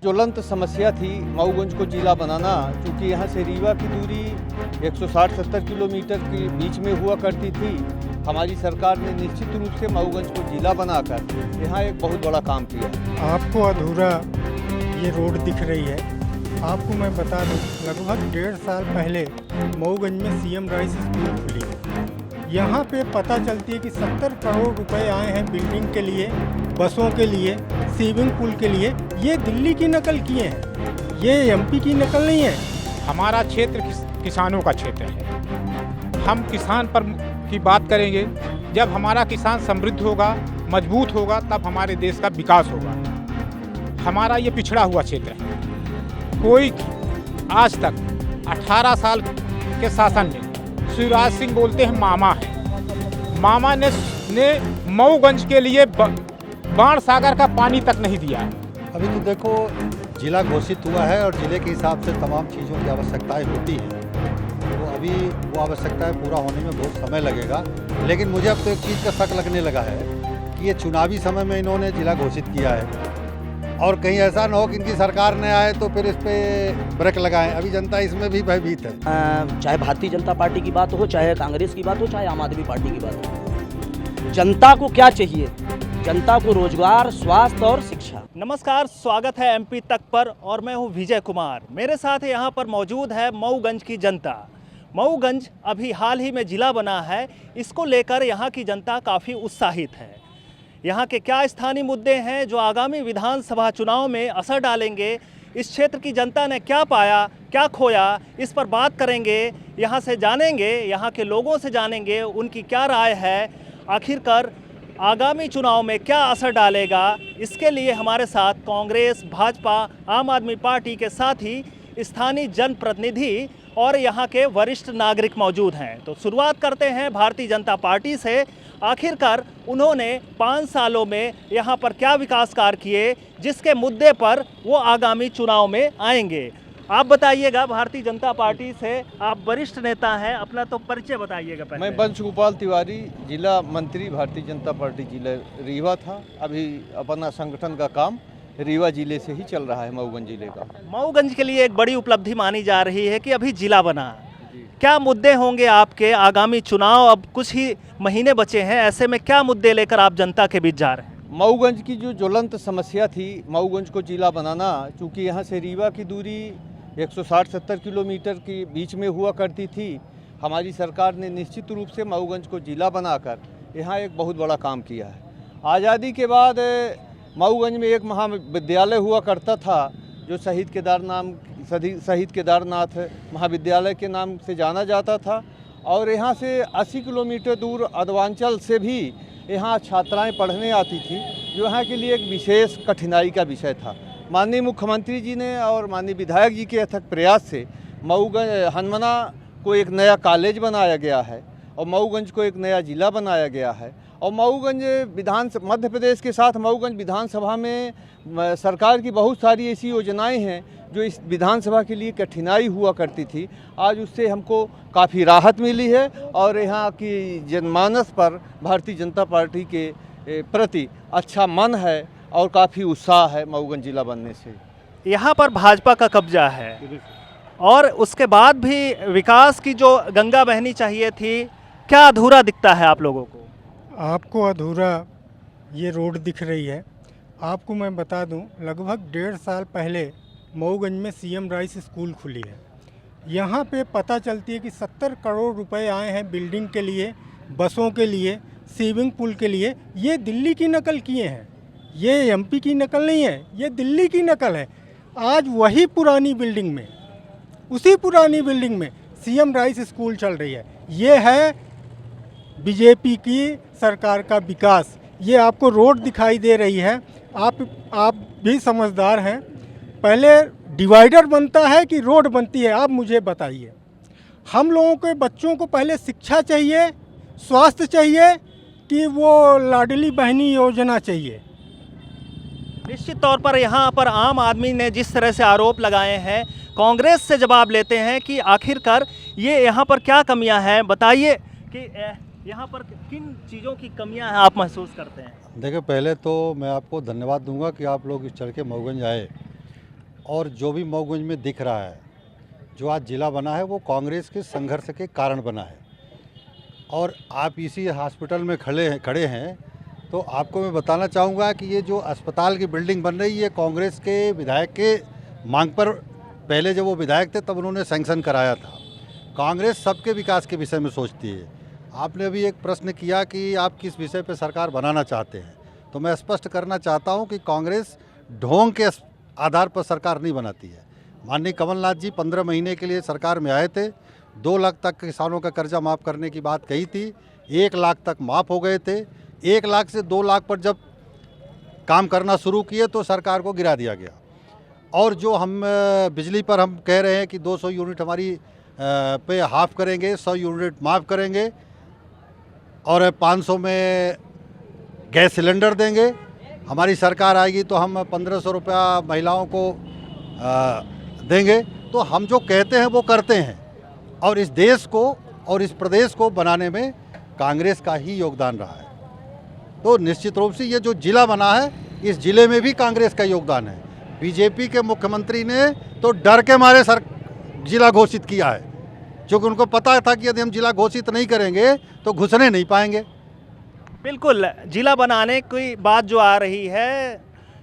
ज्वलंत समस्या थी मऊगंज को जिला बनाना, क्योंकि यहाँ से रीवा की दूरी 160-70 किलोमीटर के बीच में हुआ करती थी। हमारी सरकार ने निश्चित रूप से मऊगंज को जिला बनाकर यहाँ एक बहुत बड़ा काम किया। आपको अधूरा ये रोड दिख रही है। आपको मैं बता दूं, लगभग 1.5 साल पहले मऊगंज में सीएम राइस स्कूल खुली है। यहाँ पे पता चलती है कि 70 करोड़ रुपए आए हैं बिल्डिंग के लिए, बसों के लिए, स्विमिंग पूल के लिए। ये दिल्ली की नकल किए हैं, ये एमपी की नकल नहीं है। हमारा क्षेत्र किसानों का क्षेत्र है। हम किसान पर की बात करेंगे। जब हमारा किसान समृद्ध होगा, मजबूत होगा, तब हमारे देश का विकास होगा। हमारा ये पिछड़ा हुआ क्षेत्र है। कोई आज तक 18 साल के शासन में शिवराज सिंह बोलते हैं मामा है। मामा ने मऊगंज के लिए बाण सागर का पानी तक नहीं दिया है। अभी तो देखो जिला घोषित हुआ है और जिले के हिसाब से तमाम चीज़ों की आवश्यकताएं होती हैं, तो अभी वो आवश्यकताएं पूरा होने में बहुत समय लगेगा। लेकिन मुझे अब तो एक चीज़ का शक लगने लगा है कि ये चुनावी समय में इन्होंने जिला घोषित किया है और कहीं ऐसा ना हो कि इनकी सरकार न आए तो फिर इस पर ब्रेक लगाएं। अभी जनता इसमें भी भयभीत है। चाहे भारतीय जनता पार्टी की बात हो, चाहे कांग्रेस की बात हो, चाहे आम आदमी पार्टी की बात हो, जनता को क्या चाहिए? जनता को रोजगार, स्वास्थ्य और शिक्षा। नमस्कार, स्वागत है एमपी तक पर और मैं हूं विजय कुमार। मेरे साथ यहाँ पर मौजूद है मऊगंज की जनता। मऊगंज अभी हाल ही में जिला बना है, इसको लेकर यहाँ की जनता काफ़ी उत्साहित है। यहाँ के क्या स्थानीय मुद्दे हैं जो आगामी विधानसभा चुनाव में असर डालेंगे, इस क्षेत्र की जनता ने क्या पाया, क्या खोया, इस पर बात करेंगे। यहाँ से जानेंगे, यहाँ के लोगों से जानेंगे उनकी क्या राय है, आखिरकार आगामी चुनाव में क्या असर डालेगा। इसके लिए हमारे साथ कांग्रेस, भाजपा, आम आदमी पार्टी के साथ ही स्थानीय जनप्रतिनिधि और यहाँ के वरिष्ठ नागरिक मौजूद हैं। तो शुरुआत करते हैं भारतीय जनता पार्टी से। आखिरकार उन्होंने 5 सालों में यहाँ पर क्या विकास कार्य किए, जिसके मुद्दे पर वो आगामी चुनाव में आएंगे। आप बताइएगा, भारतीय जनता पार्टी से आप वरिष्ठ नेता हैं, अपना तो परिचय बताइएगा पहले। मैं वंश गोपाल तिवारी, जिला मंत्री, भारतीय जनता पार्टी जिला रीवा था। अभी अपना संगठन का काम रीवा जिले से ही चल रहा है, मऊगंज जिले का। मऊगंज के लिए एक बड़ी उपलब्धि मानी जा रही है कि अभी जिला बना। क्या मुद्दे होंगे आपके आगामी चुनाव? अब कुछ ही महीने बचे हैं, ऐसे में क्या मुद्दे लेकर आप जनता के बीच जा रहे हैं? मऊगंज की जो ज्वलंत समस्या थी मऊगंज को जिला बनाना, क्योंकि यहाँ से रीवा की दूरी 160-70 किलोमीटर के बीच में हुआ करती थी। हमारी सरकार ने निश्चित रूप से मऊगंज को जिला बनाकर यहाँ एक बहुत बड़ा काम किया है। आज़ादी के बाद मऊगंज में एक महाविद्यालय हुआ करता था जो शहीद केदारनाथ महाविद्यालय के नाम से जाना जाता था। और यहाँ से 80 किलोमीटर दूर अधवांचल से भी यहाँ छात्राएं पढ़ने आती थी, जो यहाँ के लिए एक विशेष कठिनाई का विषय था। माननीय मुख्यमंत्री जी ने और माननीय विधायक जी के अथक प्रयास से मऊगंज हनमना को एक नया कॉलेज बनाया गया है और मऊगंज को एक नया जिला बनाया गया है। और मऊगंज मध्य प्रदेश के साथ मऊगंज विधानसभा में सरकार की बहुत सारी ऐसी योजनाएं हैं जो इस विधानसभा के लिए कठिनाई हुआ करती थी। आज उससे हमको काफ़ी राहत मिली है और यहाँ की जनमानस पर भारतीय जनता पार्टी के प्रति अच्छा मन है और काफ़ी उत्साह है मऊगंज जिला बनने से। यहाँ पर भाजपा का कब्जा है और उसके बाद भी विकास की जो गंगा बहनी चाहिए थी, क्या अधूरा दिखता है आप लोगों को? आपको अधूरा ये रोड दिख रही है। आपको मैं बता दूं, लगभग 1.5 साल पहले मऊगंज में सीएम राइस स्कूल खुली है। यहाँ पे पता चलती है कि 70 करोड़ रुपए आए हैं बिल्डिंग के लिए, बसों के लिए, स्विमिंग पूल के लिए। ये दिल्ली की नकल किए हैं, ये एमपी की नकल नहीं है, ये दिल्ली की नकल है। आज वही पुरानी बिल्डिंग में, उसी पुरानी बिल्डिंग में सीएम राइस स्कूल चल रही है। ये है बीजेपी की सरकार का विकास। ये आपको रोड दिखाई दे रही है। आप भी समझदार हैं। पहले डिवाइडर बनता है कि रोड बनती है? आप मुझे बताइए। हम लोगों के बच्चों को पहले शिक्षा चाहिए, स्वास्थ्य चाहिए कि वो लाडली बहनी योजना चाहिए? निश्चित तौर पर यहाँ पर आम आदमी ने जिस तरह से आरोप लगाए हैं, कांग्रेस से जवाब लेते हैं कि आखिरकार ये यहाँ पर क्या कमियां हैं, बताइए कि यहाँ पर किन चीज़ों की कमियां हैं आप महसूस करते हैं? देखिए, पहले तो मैं आपको धन्यवाद दूंगा कि आप लोग इस चढ़ के मऊगंज आए। और जो भी मऊगंज में दिख रहा है, जो आज जिला बना है, वो कांग्रेस के संघर्ष के कारण बना है। और आप इसी हॉस्पिटल में खड़े हैं तो आपको मैं बताना चाहूँगा कि ये जो अस्पताल की बिल्डिंग बन रही है, कांग्रेस के विधायक के मांग पर, पहले जब वो विधायक थे तब उन्होंने सैंक्शन कराया था। कांग्रेस सबके विकास के विषय में सोचती है। आपने अभी एक प्रश्न किया कि आप किस विषय पर सरकार बनाना चाहते हैं, तो मैं स्पष्ट करना चाहता हूं कि कांग्रेस ढोंग के आधार पर सरकार नहीं बनाती है। माननीय कमलनाथ जी 15 महीने के लिए सरकार में आए थे, 2 लाख तक किसानों का कर्जा माफ़ करने की बात कही थी, 1 लाख तक माफ़ हो गए थे। 1 लाख से 2 लाख पर जब काम करना शुरू किए तो सरकार को गिरा दिया गया। और जो हम बिजली पर हम कह रहे हैं कि 200 यूनिट हमारी पे हाफ करेंगे, 100 यूनिट माफ़ करेंगे और 500 में गैस सिलेंडर देंगे। हमारी सरकार आएगी तो हम 1500 रुपया महिलाओं को देंगे। तो हम जो कहते हैं वो करते हैं, और इस देश को और इस प्रदेश को बनाने में कांग्रेस का ही योगदान रहा है। तो निश्चित रूप से ये जो जिला बना है, इस जिले में भी कांग्रेस का योगदान है। बीजेपी के मुख्यमंत्री ने तो डर के मारे जिला घोषित किया है, क्योंकि उनको पता था कि यदि हम जिला घोषित नहीं करेंगे तो घुसने नहीं पाएंगे। बिल्कुल, जिला बनाने की बात जो आ रही है,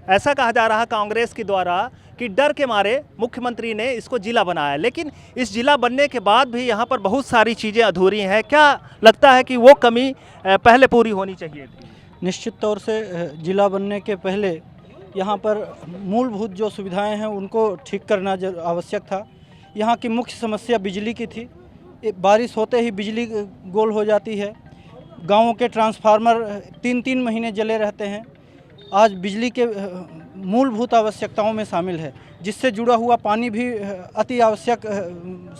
ऐसा कहा जा रहा कांग्रेस के द्वारा कि डर के मारे मुख्यमंत्री ने इसको जिला बनाया, लेकिन इस जिला बनने के बाद भी यहाँ पर बहुत सारी चीज़ें अधूरी हैं। क्या लगता है कि वो कमी पहले पूरी होनी चाहिए थी? निश्चित तौर से जिला बनने के पहले यहाँ पर मूलभूत जो सुविधाएं हैं उनको ठीक करना आवश्यक था। यहाँ की मुख्य समस्या बिजली की थी। बारिश होते ही बिजली गोल हो जाती है। गाँवों के ट्रांसफार्मर 3-3 महीने जले रहते हैं। आज बिजली के मूलभूत आवश्यकताओं में शामिल है, जिससे जुड़ा हुआ पानी भी अति आवश्यक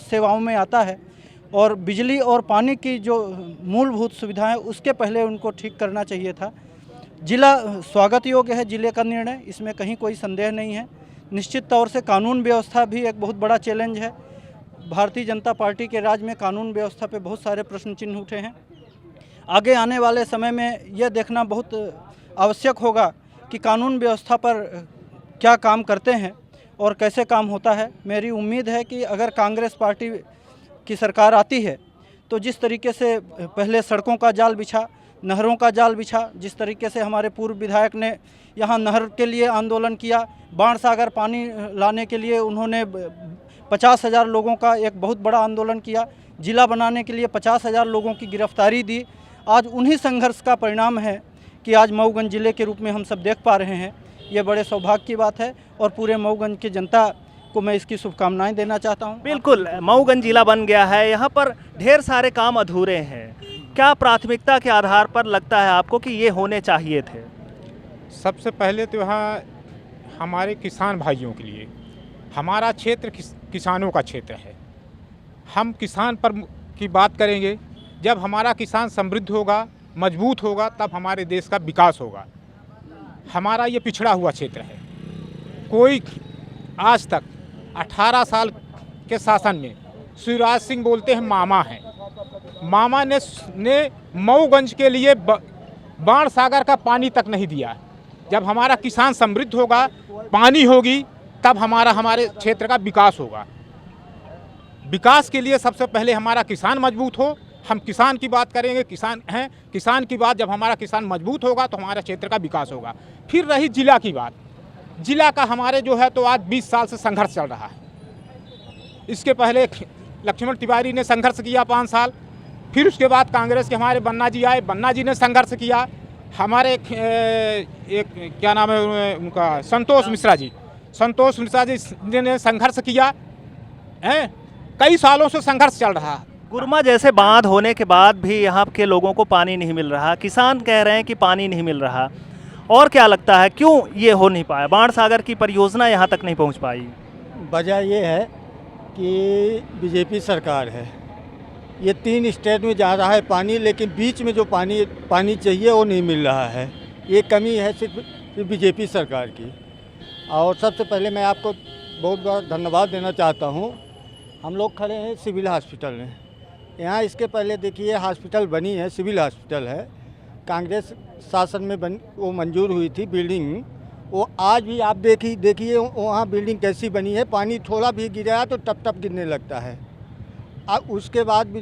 सेवाओं में आता है। और बिजली और पानी की जो मूलभूत सुविधाएं, उसके पहले उनको ठीक करना चाहिए था। जिला स्वागत योग्य है, जिले का निर्णय, इसमें कहीं कोई संदेह नहीं है। निश्चित तौर से कानून व्यवस्था भी एक बहुत बड़ा चैलेंज है। भारतीय जनता पार्टी के राज में कानून व्यवस्था पे बहुत सारे प्रश्न चिन्ह उठे हैं। आगे आने वाले समय में यह देखना बहुत आवश्यक होगा कि कानून व्यवस्था पर क्या काम करते हैं और कैसे काम होता है। मेरी उम्मीद है कि अगर कांग्रेस पार्टी की सरकार आती है तो जिस तरीके से पहले सड़कों का जाल बिछा, नहरों का जाल बिछा, जिस तरीके से हमारे पूर्व विधायक ने यहाँ नहर के लिए आंदोलन किया, बाणसागर पानी लाने के लिए उन्होंने 50,000 लोगों का एक बहुत बड़ा आंदोलन किया, जिला बनाने के लिए 50,000 लोगों की गिरफ्तारी दी। आज उन्हीं संघर्ष का परिणाम है कि आज मऊगंज जिले के रूप में हम सब देख पा रहे हैं। ये बड़े सौभाग्य की बात है और पूरे मऊगंज की जनता को मैं इसकी शुभकामनाएं देना चाहता हूं। बिल्कुल, मऊगंज जिला बन गया है, यहाँ पर ढेर सारे काम अधूरे हैं। क्या प्राथमिकता के आधार पर लगता है आपको कि ये होने चाहिए थे? सबसे पहले तो यहाँ हमारे किसान भाइयों के लिए, हमारा क्षेत्र किसानों का क्षेत्र है। हम किसान पर की बात करेंगे। जब हमारा किसान समृद्ध होगा, मजबूत होगा, तब हमारे देश का विकास होगा। हमारा ये पिछड़ा हुआ क्षेत्र है। कोई आज तक 18 साल के शासन में शिवराज सिंह बोलते हैं मामा हैं, मामा ने मऊगंज के लिए बाणसागर का पानी तक नहीं दिया। जब हमारा किसान समृद्ध होगा, पानी होगी, तब हमारे क्षेत्र का विकास होगा। विकास के लिए सबसे पहले हमारा किसान मजबूत हो। हम किसान की बात करेंगे, किसान हैं, किसान की बात, जब हमारा किसान मजबूत होगा तो हमारे क्षेत्र का विकास होगा। फिर रही जिला की बात, जिला का हमारे जो है तो आज 20 साल से संघर्ष चल रहा है। इसके पहले लक्ष्मण तिवारी ने संघर्ष किया 5 साल, फिर उसके बाद कांग्रेस के हमारे बन्ना जी आए, बन्ना जी ने संघर्ष किया। हमारे एक क्या नाम है उनका, संतोष मिश्रा जी ने संघर्ष किया है। कई सालों से संघर्ष चल रहा है। गुरमा जैसे बांध होने के बाद भी यहाँ के लोगों को पानी नहीं मिल रहा, किसान कह रहे हैं कि पानी नहीं मिल रहा, और क्या लगता है क्यों ये हो नहीं पाया? बाणसागर की परियोजना यहाँ तक नहीं पहुँच पाई। वजह ये है कि बीजेपी सरकार है। ये 3 स्टेट में जा रहा है पानी, लेकिन बीच में जो पानी चाहिए वो नहीं मिल रहा है। ये कमी है सिर्फ बीजेपी सरकार की। और सबसे पहले मैं आपको बहुत बहुत धन्यवाद देना चाहता हूँ। हम लोग खड़े हैं सिविल हॉस्पिटल में। यहाँ इसके पहले देखिए हॉस्पिटल बनी है, सिविल हॉस्पिटल है, कांग्रेस शासन में वो मंजूर हुई थी बिल्डिंग, वो आज भी आप देखिए वहाँ बिल्डिंग कैसी बनी है, पानी थोड़ा भी गिरा तो टप टप गिरने लगता है। अब उसके बाद भी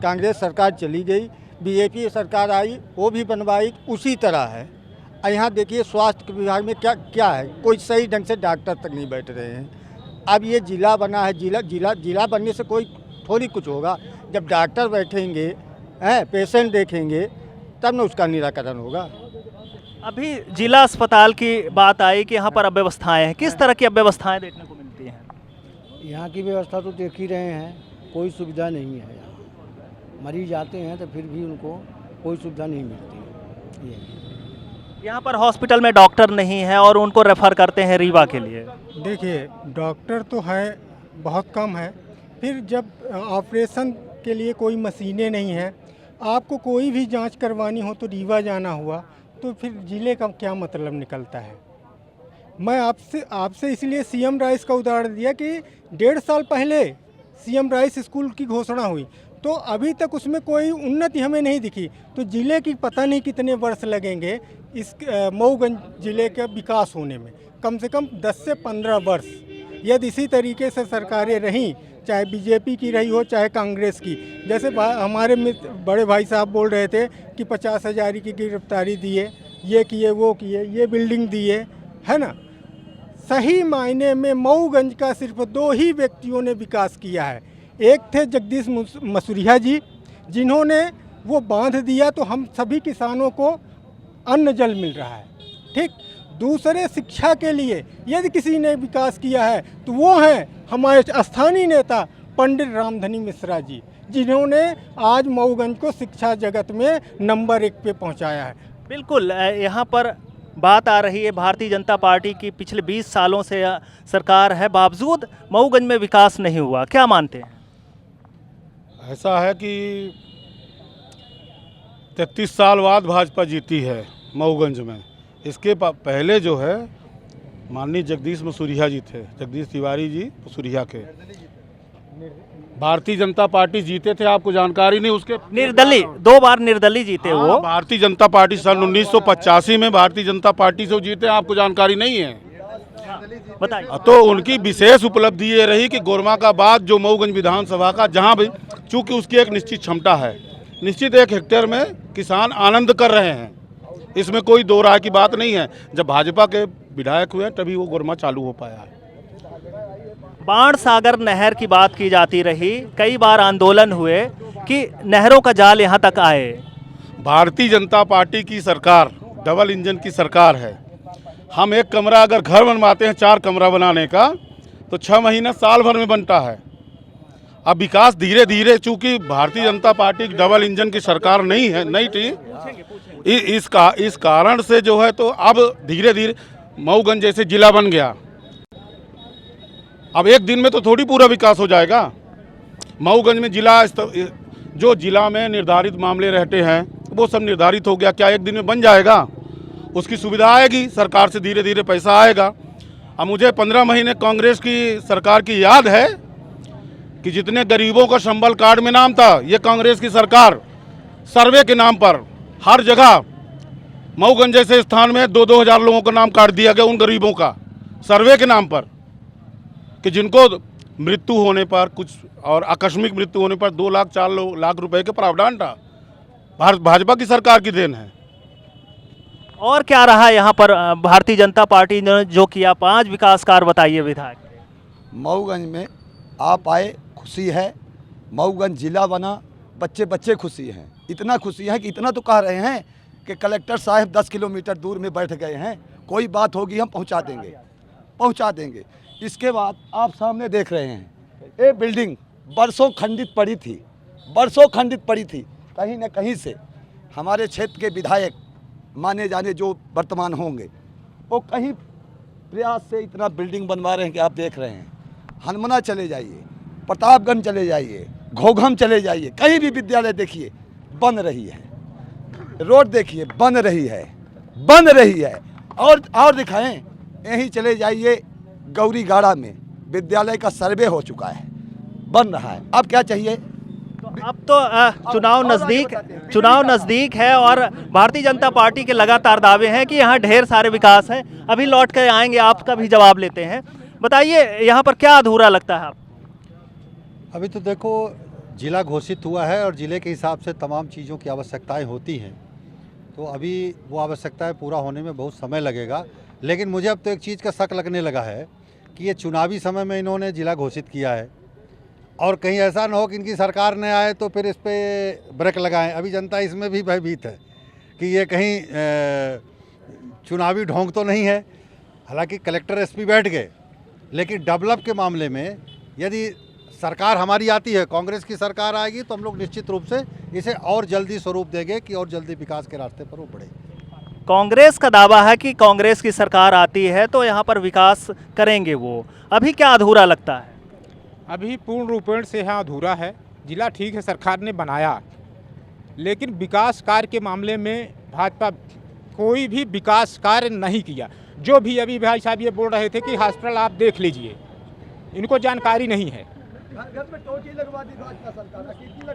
कांग्रेस सरकार चली गई, बीजेपी सरकार आई, वो भी बनवाई, उसी तरह है। यहाँ देखिए स्वास्थ्य विभाग में क्या है, कोई सही ढंग से डॉक्टर तक नहीं बैठ रहे हैं। अब ये जिला बना है, जिला बनने से कोई थोड़ी कुछ होगा। जब डॉक्टर बैठेंगे हैं, पेशेंट देखेंगे, तब न उसका निराकरण होगा। अभी जिला अस्पताल की बात आई कि यहाँ पर अव्यवस्थाएं हैं, किस तरह की अव्यवस्थाएं देखने को मिलती हैं? यहाँ की व्यवस्था तो देख ही रहे हैं, कोई सुविधा नहीं है यहाँ। मरीज आते हैं तो फिर भी उनको कोई सुविधा नहीं मिलती है। यहाँ पर हॉस्पिटल में डॉक्टर नहीं है और उनको रेफर करते हैं रीवा के लिए। देखिए डॉक्टर तो है, बहुत कम है। फिर जब ऑपरेशन के लिए कोई मशीनें नहीं हैं, आपको कोई भी जांच करवानी हो तो रीवा जाना हुआ, तो फिर ज़िले का क्या मतलब निकलता है। मैं आपसे इसलिए सीएम राइस का उदाहरण दिया कि 1.5 साल पहले सीएम राइस स्कूल की घोषणा हुई, तो अभी तक उसमें कोई उन्नति हमें नहीं दिखी। तो ज़िले की पता नहीं कितने वर्ष लगेंगे इस मऊगंज ज़िले का विकास होने में, कम से कम 10 से 15 वर्ष। यदि इसी तरीके से सरकारें रहीं, चाहे बीजेपी की रही हो चाहे कांग्रेस की, जैसे हमारे मित्र बड़े भाई साहब बोल रहे थे कि 50,000 की गिरफ्तारी दिए, ये किए वो किए, ये बिल्डिंग दिए, है ना। सही मायने में मऊगंज का सिर्फ 2 ही व्यक्तियों ने विकास किया है। एक थे जगदीश मसूरिया जी, जिन्होंने वो बांध दिया तो हम सभी किसानों को अन्न जल मिल रहा है, ठीक। दूसरे शिक्षा के लिए यदि किसी ने विकास किया है तो वो हैं हमारे स्थानीय नेता पंडित रामधनी मिश्रा जी, जिन्होंने आज मऊगंज को शिक्षा जगत में नंबर 1 पे पहुंचाया है। बिल्कुल, यहाँ पर बात आ रही है भारतीय जनता पार्टी की पिछले 20 सालों से सरकार है, बावजूद मऊगंज में विकास नहीं हुआ, क्या मानते हैं? ऐसा है कि 33 साल बाद भाजपा जीती है मऊगंज में। इसके पहले जो है माननीय जगदीश मसूरिया जी थे, जगदीश तिवारी जी मसूरिया के। भारतीय जनता पार्टी जीते थे, आपको जानकारी नहीं? उसके निर्दलीय 2 बार निर्दलीय जीते वो। भारतीय जनता पार्टी सन 1985 में भारतीय जनता पार्टी से जीते, आपको जानकारी नहीं है? बताइए। तो उनकी विशेष उपलब्धि ये रही कि गोरमाकाबाद जो मऊगंज विधानसभा का, जहां भी चूंकि उसकी एक निश्चित क्षमता है, निश्चित 1 हेक्टेयर में किसान आनंद कर रहे हैं, इसमें कोई 2 राय की बात नहीं है। जब भाजपा के विधायक हुए तभी वो गोरमा चालू हो पाया है। बाणसागर नहर की बात की जाती रही, कई बार आंदोलन हुए कि नहरों का जाल यहाँ तक आए। भारतीय जनता पार्टी की सरकार डबल इंजन की सरकार है। हम एक कमरा अगर घर बनवाते हैं 4 कमरा बनाने का, तो 6 महीना साल भर में बनता है। अब विकास धीरे धीरे, चूंकि Bharatiya Janata party double engine की सरकार नहीं थी, इस कारण से जो है तो अब धीरे धीरे मऊगंज जैसे जिला बन गया। अब एक दिन में तो थोड़ी पूरा विकास हो जाएगा। मऊगंज में जो जिला में निर्धारित मामले रहते हैं वो सब निर्धारित हो गया। क्या एक दिन में बन जाएगा? उसकी सुविधा आएगी, सरकार से धीरे धीरे पैसा आएगा। अब मुझे 15 महीने कांग्रेस की सरकार की याद है कि जितने गरीबों का संबल कार्ड में नाम था, ये कांग्रेस की सरकार सर्वे के नाम पर हर जगह मऊगंज जैसे स्थान में 2-2 हज़ार लोगों का नाम काट दिया गया, उन गरीबों का सर्वे के नाम पर, कि जिनको मृत्यु होने पर कुछ और आकस्मिक मृत्यु होने पर 2 लाख 4 लाख रुपए के प्रावधान था। भाजपा की सरकार की देन है। और क्या रहा यहाँ पर भारतीय जनता पार्टी ने जो किया? 5 विकास कार्य बताइए विधायक। मऊगंज में आप आए, खुशी है। मऊगंज जिला बना, बच्चे खुशी हैं। इतना खुशी है कि इतना तो कह रहे हैं कि कलेक्टर साहब 10 किलोमीटर दूर में बैठ गए हैं, कोई बात होगी हम पहुंचा देंगे। इसके बाद आप सामने देख रहे हैं, ये बिल्डिंग बरसों खंडित पड़ी थी। कहीं न कहीं से हमारे क्षेत्र के विधायक माने जाने जो वर्तमान होंगे, वो कहीं प्रयास से इतना बिल्डिंग बनवा रहे हैं कि आप देख रहे हैं। हनुमना चले जाइए, प्रतापगंज चले जाइए, घोघम चले जाइए, कहीं भी विद्यालय देखिए बन रही है, रोड देखिए बन रही है। और दिखाएं, यहीं चले जाइए गौरी गाड़ा में विद्यालय का सर्वे हो चुका है, बन रहा है। अब क्या चाहिए? तो अब तो चुनाव नज़दीक है और भारतीय जनता पार्टी के लगातार दावे हैं कि यहाँ ढेर सारे विकास हैं। अभी लौट कर आएंगे, आपका भी जवाब लेते हैं। बताइए यहाँ पर क्या अधूरा लगता है आप? अभी तो देखो जिला घोषित हुआ है और ज़िले के हिसाब से तमाम चीज़ों की आवश्यकताएं होती हैं, तो अभी वो आवश्यकताएं पूरा होने में बहुत समय लगेगा। लेकिन मुझे अब तो एक चीज़ का शक लगने लगा है कि ये चुनावी समय में इन्होंने ज़िला घोषित किया है और कहीं ऐसा ना हो कि इनकी सरकार ने आए तो फिर इस पर ब्रेक लगाएं। अभी जनता इसमें भी भयभीत है कि ये कहीं चुनावी ढोंग तो नहीं है। हालांकि कलेक्टर एसपी बैठ गए, लेकिन डेवलप के मामले में यदि सरकार हमारी आती है, कांग्रेस की सरकार आएगी, तो हम लोग निश्चित रूप से इसे और जल्दी स्वरूप देंगे कि और जल्दी विकास के रास्ते पर वो बढ़े। कांग्रेस का दावा है कि कांग्रेस की सरकार आती है तो यहाँ पर विकास करेंगे वो। अभी क्या अधूरा लगता है? अभी पूर्ण रूपेण से यहाँ अधूरा है। जिला ठीक है, सरकार ने बनाया, लेकिन विकास कार्य के मामले में भाजपा कोई भी विकास कार्य नहीं किया। जो भी अभी भाई साहब ये बोल रहे थे कि हॉस्पिटल आप देख लीजिए, इनको जानकारी नहीं है,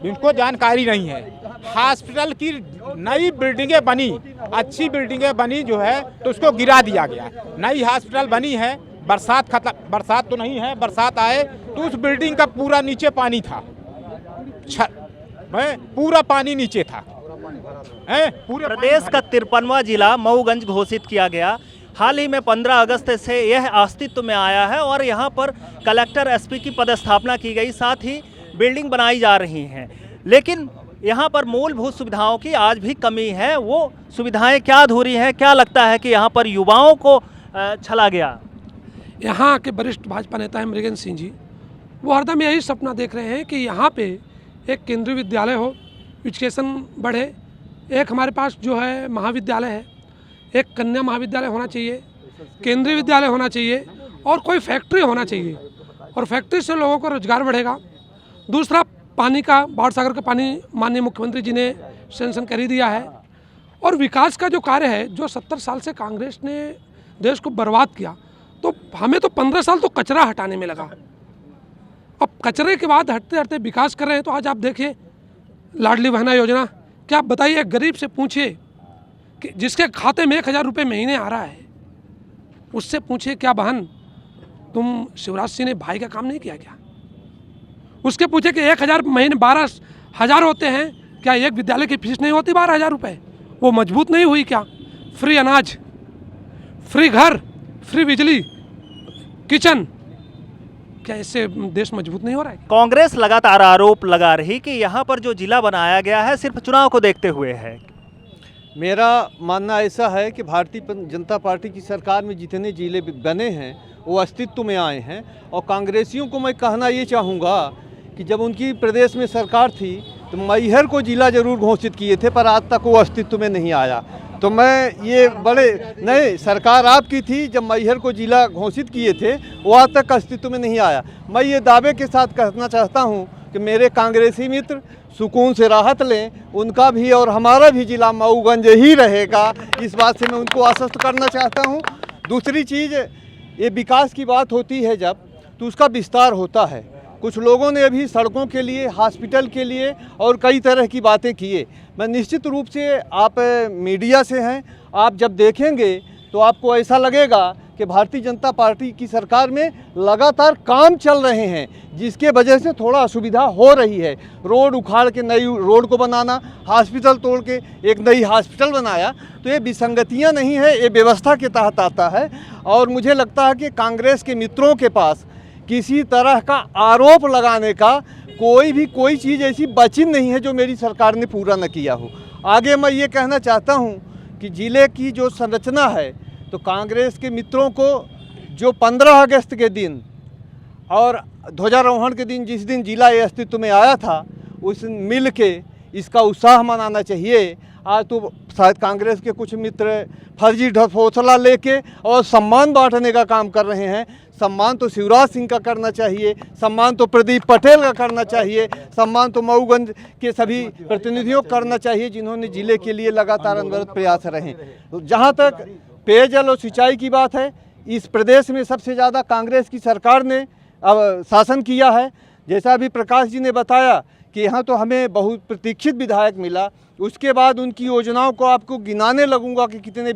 इनको जानकारी नहीं है। हॉस्पिटल की नई बिल्डिंगें बनी, अच्छी बिल्डिंगें बनी जो है, तो उसको गिरा दिया गया। नई हॉस्पिटल बनी है, बरसात तो नहीं है, बरसात आए तो उस बिल्डिंग का पूरा नीचे पानी था, पूरा पानी नीचे था। पूरे प्रदेश का 53वां जिला मऊगंज घोषित किया गया। हाल ही में 15 अगस्त से यह अस्तित्व में आया है और यहाँ पर कलेक्टर एसपी की पदस्थापना की गई, साथ ही बिल्डिंग बनाई जा रही हैं। लेकिन यहाँ पर मूलभूत सुविधाओं की आज भी कमी है। वो सुविधाएं क्या अधूरी हैं? क्या लगता है कि यहाँ पर युवाओं को छला गया? यहाँ के वरिष्ठ भाजपा नेता हैं मृगेंद्र सिंह जी, वो हरदम यही सपना देख रहे हैं कि यहाँ पे एक केंद्रीय विद्यालय हो, एजुकेशन बढ़े। एक हमारे पास जो है महाविद्यालय है, एक कन्या महाविद्यालय होना चाहिए, केंद्रीय विद्यालय होना चाहिए और कोई फैक्ट्री होना चाहिए, और फैक्ट्री से लोगों को रोजगार बढ़ेगा। दूसरा, पानी का, बाढ़ सागर का पानी माननीय मुख्यमंत्री जी ने सैंक्शन कर ही दिया है। और विकास का जो कार्य है, जो 70 साल से कांग्रेस ने देश को बर्बाद किया, तो हमें तो 15 साल तो कचरा हटाने में लगा। अब कचरे के बाद हटते हटते विकास कर रहे हैं। तो आज आप देखिए लाडली बहना योजना, क्या आप बताइए, एक गरीब से पूछिए कि जिसके खाते में 1000 रुपये महीने आ रहा है, उससे पूछिए क्या बहन तुम शिवराज सिंह ने भाई का काम नहीं किया क्या? उसके पूछे कि 1000 महीने 12,000 होते हैं, क्या एक विद्यालय की फीस नहीं होती 12,000 रुपये? वो मजबूत नहीं हुई क्या? फ्री अनाज, फ्री घर, फ्री बिजली, किचन, क्या इससे देश मजबूत नहीं हो रहा है? कांग्रेस लगातार आरोप लगा रही कि यहाँ पर जो जिला बनाया गया है सिर्फ चुनाव को देखते हुए है। मेरा मानना ऐसा है कि भारतीय जनता पार्टी की सरकार में जितने जिले बने हैं वो अस्तित्व में आए हैं। और कांग्रेसियों को मैं कहना ये चाहूँगा कि जब उनकी प्रदेश में सरकार थी तो मैहर को जिला जरूर घोषित किए थे, पर आज तक वो अस्तित्व में नहीं आया। तो मैं ये नहीं, सरकार आपकी थी जब मैहर को जिला घोषित किए थे, वो आज तक अस्तित्व में नहीं आया। मैं ये दावे के साथ कहना चाहता हूँ कि मेरे कांग्रेसी मित्र सुकून से राहत लें, उनका भी और हमारा भी जिला मऊगंज ही रहेगा, इस बात से मैं उनको आश्वस्त करना चाहता हूँ। दूसरी चीज़, ये विकास की बात होती है जब, तो उसका विस्तार होता है। कुछ लोगों ने अभी सड़कों के लिए, हॉस्पिटल के लिए और कई तरह की बातें किए। मैं निश्चित रूप से, आप मीडिया से हैं, आप जब देखेंगे तो आपको ऐसा लगेगा कि भारतीय जनता पार्टी की सरकार में लगातार काम चल रहे हैं, जिसके वजह से थोड़ा असुविधा हो रही है। रोड उखाड़ के नई रोड को बनाना, हॉस्पिटल तोड़ के एक नई हॉस्पिटल बनाया, तो ये विसंगतियां नहीं है, ये व्यवस्था के तहत आता है। और मुझे लगता है कि कांग्रेस के मित्रों के पास किसी तरह का आरोप लगाने का कोई चीज़ ऐसी बची नहीं है जो मेरी सरकार ने पूरा न किया हो। आगे मैं ये कहना चाहता हूँ कि ज़िले की जो संरचना है, तो कांग्रेस के मित्रों को जो 15 अगस्त के दिन और ध्वजारोहण के दिन, जिस दिन जिला ये अस्तित्व में आया था, उस दिन मिल के इसका उत्साह मनाना चाहिए। आज तो शायद कांग्रेस के कुछ मित्र फर्जी ढकोसला लेके और सम्मान बांटने का काम कर रहे हैं। सम्मान तो शिवराज सिंह का करना चाहिए, सम्मान तो प्रदीप पटेल का करना चाहिए, सम्मान तो मऊगंज के सभी प्रतिनिधियों को करना चाहिए जिन्होंने जिले के लिए लगातार अनवरत प्रयास रहे। जहाँ तक पेयजल और सिंचाई की बात है, इस प्रदेश में सबसे ज़्यादा कांग्रेस की सरकार ने शासन किया है। जैसा अभी प्रकाश जी ने बताया कि यहाँ तो हमें बहुत प्रतीक्षित विधायक मिला, उसके बाद उनकी योजनाओं को आपको गिनाने लगूंगा कि कितने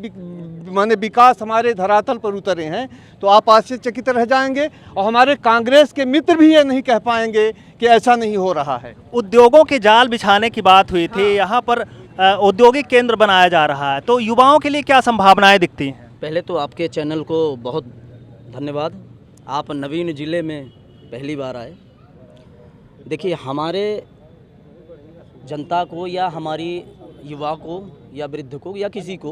माने विकास हमारे धरातल पर उतरे हैं, तो आप आश्चर्यचकित रह जाएंगे। और हमारे कांग्रेस के मित्र भी ये नहीं कह पाएंगे कि ऐसा नहीं हो रहा है। उद्योगों के जाल बिछाने की बात हुई थी, यहाँ पर औद्योगिक केंद्र बनाया जा रहा है, तो युवाओं के लिए क्या संभावनाएं दिखती हैं? पहले तो आपके चैनल को बहुत धन्यवाद। आप नवीन ज़िले में पहली बार आए। देखिए, हमारे जनता को या हमारी युवा को या वृद्ध को या किसी को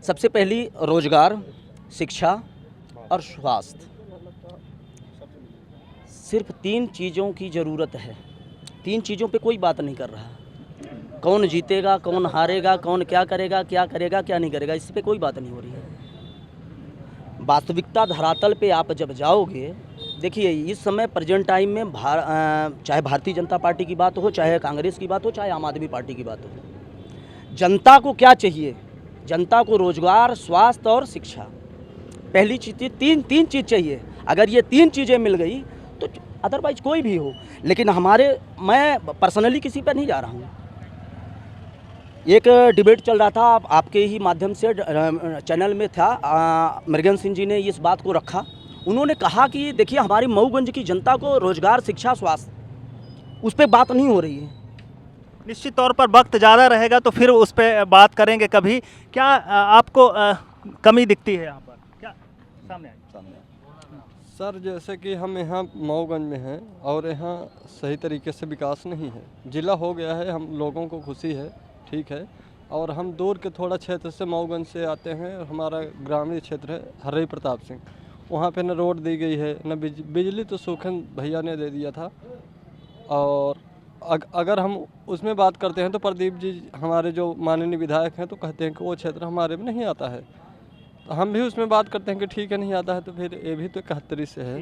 सबसे पहली रोजगार, शिक्षा और स्वास्थ्य, सिर्फ 3 चीज़ों की ज़रूरत है। 3 चीज़ों पे कोई बात नहीं कर रहा। कौन जीतेगा, कौन हारेगा, कौन क्या करेगा क्या नहीं करेगा, इस पे कोई बात नहीं हो रही है। वास्तविकता धरातल पे आप जब जाओगे, देखिए इस समय प्रेजेंट टाइम में चाहे भारतीय जनता पार्टी की बात हो, चाहे कांग्रेस की बात हो, चाहे आम आदमी पार्टी की बात हो, जनता को क्या चाहिए? जनता को रोजगार, स्वास्थ्य और शिक्षा, पहली चीज़, तीन चीज़ चाहिए। अगर ये 3 चीज़ें मिल गई तो अदरवाइज कोई भी हो। लेकिन मैं पर्सनली किसी पर नहीं जा रहा हूँ। एक डिबेट चल रहा था, आपके ही माध्यम से चैनल में था, मृगन सिंह जी ने इस बात को रखा। उन्होंने कहा कि देखिए हमारी मऊगंज की जनता को रोजगार, शिक्षा, स्वास्थ्य, उस पर बात नहीं हो रही है। निश्चित तौर पर वक्त ज़्यादा रहेगा तो फिर उस पर बात करेंगे कभी। क्या आपको कमी दिखती है यहाँ पर? क्या सामने सर, जैसे कि हम यहाँ मऊगंज में हैं और यहाँ सही तरीके से विकास नहीं है। जिला हो गया है, हम लोगों को खुशी है, ठीक है। और हम दूर के थोड़ा क्षेत्र से मऊगंज से आते हैं। हमारा ग्रामीण क्षेत्र है हरई प्रताप सिंह, वहाँ पे न रोड दी गई है, न बिजली तो सुखन भैया ने दे दिया था। और अगर हम उसमें बात करते हैं तो प्रदीप जी हमारे जो माननीय विधायक हैं तो कहते हैं कि वो क्षेत्र हमारे में नहीं आता है। तो हम भी उसमें बात करते हैं कि ठीक है नहीं आता है, तो फिर ये भी तो 71 से है।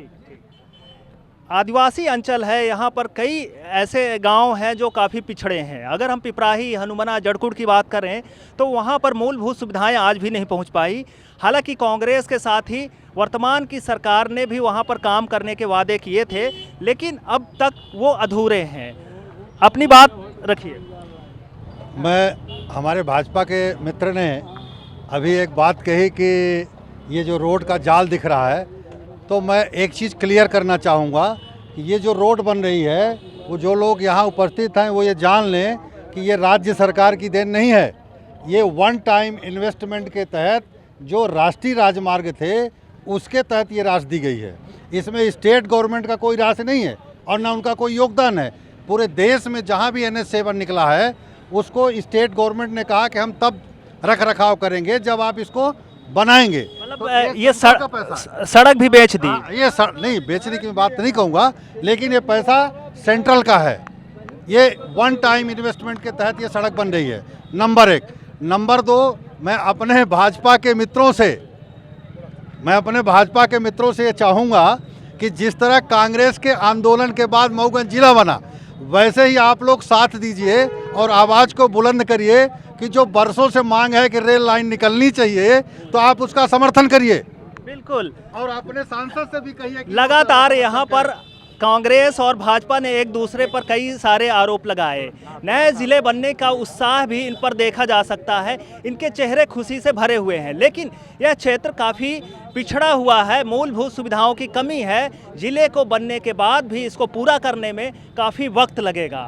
आदिवासी अंचल है, यहाँ पर कई ऐसे गांव हैं जो काफ़ी पिछड़े हैं। अगर हम पिपराही, हनुमना, जड़कुड़ की बात करें तो वहाँ पर मूलभूत सुविधाएं आज भी नहीं पहुँच पाई। हालांकि कांग्रेस के साथ ही वर्तमान की सरकार ने भी वहाँ पर काम करने के वादे किए थे, लेकिन अब तक वो अधूरे हैं। अपनी बात रखिए। हमारे भाजपा के मित्र ने अभी एक बात कही कि ये जो रोड का जाल दिख रहा है, तो मैं एक चीज़ क्लियर करना चाहूँगा कि ये जो रोड बन रही है, वो जो लोग यहाँ उपस्थित हैं वो ये जान लें कि ये राज्य सरकार की देन नहीं है। ये वन टाइम इन्वेस्टमेंट के तहत जो राष्ट्रीय राजमार्ग थे उसके तहत ये राशि दी गई है। इसमें स्टेट गवर्नमेंट का कोई राशि नहीं है और ना उनका कोई योगदान है। पूरे देश में जहाँ भी NH7 निकला है उसको स्टेट गवर्नमेंट ने कहा कि हम तब रख रखाव करेंगे जब आप इसको बनाएंगे। मतलब तो ये सड़क भी बेच दी। ये नहीं, बेचने की बात नहीं कहूँगा, लेकिन ये पैसा सेंट्रल का है। ये वन टाइम इन्वेस्टमेंट के तहत ये सड़क बन रही है, नंबर 1। नंबर 2, मैं अपने भाजपा के मित्रों से ये चाहूँगा कि जिस तरह कांग्रेस के आंदोलन के बाद मऊगंज जिला बना, वैसे ही आप लोग साथ दीजिए और आवाज़ को बुलंद करिए कि जो बरसों से मांग है कि रेल लाइन निकलनी चाहिए, तो आप उसका समर्थन करिए। बिल्कुल। और अपने सांसद से भी कहिए कि लगातार यहाँ पर कांग्रेस और भाजपा ने एक दूसरे पर कई सारे आरोप लगाए। नए जिले बनने का उत्साह भी इन पर देखा जा सकता है। इनके चेहरे खुशी से भरे हुए हैं, लेकिन यह क्षेत्र काफ़ी पिछड़ा हुआ है, मूलभूत सुविधाओं की कमी है। जिले को बनने के बाद भी इसको पूरा करने में काफ़ी वक्त लगेगा।